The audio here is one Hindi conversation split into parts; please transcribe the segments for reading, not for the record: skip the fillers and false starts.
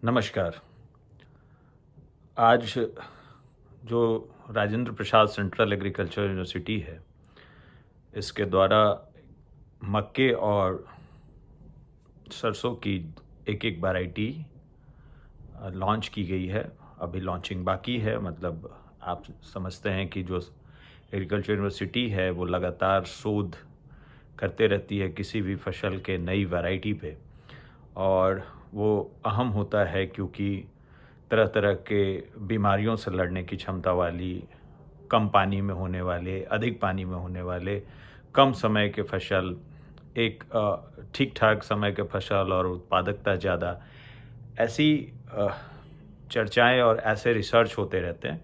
नमस्कार। आज जो Rajendra Prasad central agriculture university है, इसके द्वारा मक्के और सरसों की एक वैरायटी लॉन्च की गई है। अभी लॉन्चिंग बाकी है। मतलब आप समझते हैं कि जो एग्रीकल्चर यूनिवर्सिटी है वो लगातार शोध करते रहती है किसी भी फसल के नई वैरायटी पे, और वो अहम होता है क्योंकि तरह तरह के बीमारियों से लड़ने की क्षमता वाली, कम पानी में होने वाले, अधिक पानी में होने वाले, कम समय के फसल, एक ठीक ठाक समय के फसल और उत्पादकता ज़्यादा, ऐसी चर्चाएं और ऐसे रिसर्च होते रहते हैं।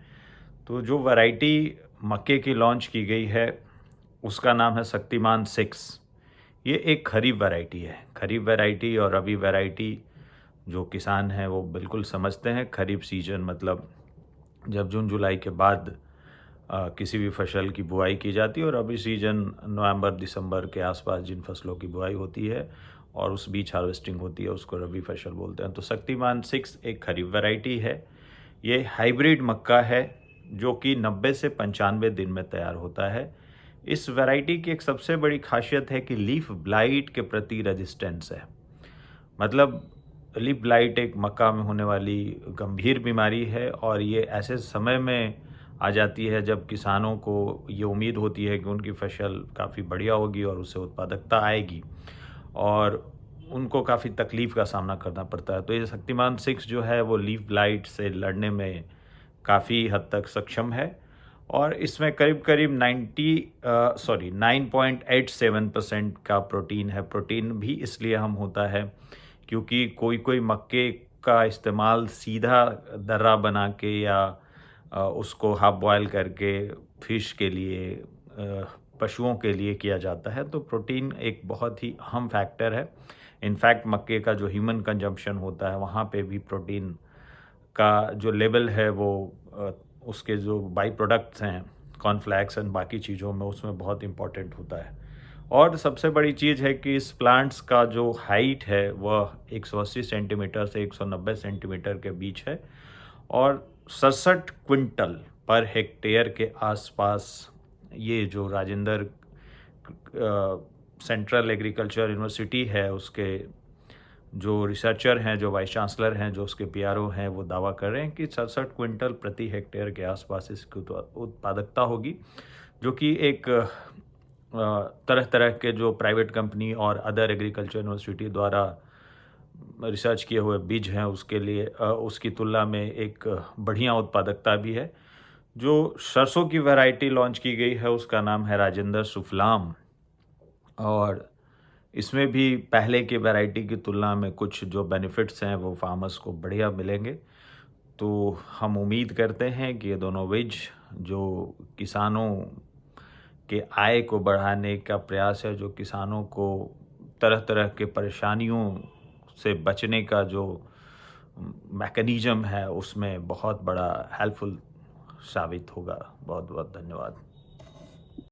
तो जो वैरायटी मक्के की लॉन्च की गई है उसका नाम है शक्तिमान 6। ये एक खरीफ वैरायटी है। खरीफ वैरायटी और रबी वैरायटी जो किसान हैं वो बिल्कुल समझते हैं। खरीफ सीजन मतलब जब जून जुलाई के बाद किसी भी फसल की बुआई की जाती है, और रबी सीजन नवंबर दिसंबर के आसपास जिन फसलों की बुआई होती है और उस बीच हार्वेस्टिंग होती है उसको रबी फसल बोलते हैं। तो शक्तिमान 6 एक खरीफ वैरायटी है। ये हाइब्रिड मक्का है जो कि 90 से 95 दिन में तैयार होता है। इस वैरायटी की एक सबसे बड़ी खासियत है कि लीफ ब्लाइट के प्रति रेजिस्टेंस है। मतलब लीफ ब्लाइट एक मक्का में होने वाली गंभीर बीमारी है, और ये ऐसे समय में आ जाती है जब किसानों को ये उम्मीद होती है कि उनकी फसल काफ़ी बढ़िया होगी और उससे उत्पादकता आएगी, और उनको काफ़ी तकलीफ़ का सामना करना पड़ता है। तो ये शक्तिमान 6 जो है वो लीफ ब्लाइट से लड़ने में काफ़ी हद तक सक्षम है, और इसमें करीब करीब 9.87% का प्रोटीन है। प्रोटीन भी इसलिए हम होता है क्योंकि कोई कोई मक्के का इस्तेमाल सीधा दर्रा बना के या उसको हाफ बॉयल करके फिश के लिए, पशुओं के लिए किया जाता है। तो प्रोटीन एक बहुत ही अहम फैक्टर है। इनफैक्ट मक्के का जो ह्यूमन कंजम्पशन होता है वहाँ पे भी प्रोटीन का जो लेवल है वो उसके जो बाई प्रोडक्ट्स हैं कॉर्नफ्लैक्स एंड बाकी चीज़ों में, उसमें बहुत इम्पॉर्टेंट होता है। और सबसे बड़ी चीज़ है कि इस प्लांट्स का जो हाइट है वह 180 सेंटीमीटर से 190 सेंटीमीटर के बीच है, और 67 क्विंटल पर हेक्टेयर के आसपास ये जो राजेंद्र सेंट्रल एग्रीकल्चर यूनिवर्सिटी है उसके जो रिसर्चर हैं, जो वाइस चांसलर हैं, जो उसके पीआरओ हैं, वो दावा कर रहे हैं कि 67 क्विंटल प्रति हेक्टेयर के आसपास इसकी उत्पादकता होगी, जो कि एक तरह तरह के जो प्राइवेट कंपनी और अदर एग्रीकल्चर यूनिवर्सिटी द्वारा रिसर्च किए हुए बीज हैं उसके लिए उसकी तुलना में एक बढ़िया उत्पादकता भी है। जो सरसों की वैरायटी लॉन्च की गई है उसका नाम है राजेंद्र सुफलाम, और इसमें भी पहले की वैरायटी की तुलना में कुछ जो बेनिफिट्स हैं वो फार्मर्स को बढ़िया मिलेंगे। तो हम उम्मीद करते हैं कि ये दोनों बीज जो किसानों के आय को बढ़ाने का प्रयास है, जो किसानों को तरह तरह के परेशानियों से बचने का जो मैकेनिज़्म है उसमें बहुत बड़ा हेल्पफुल साबित होगा। बहुत बहुत धन्यवाद।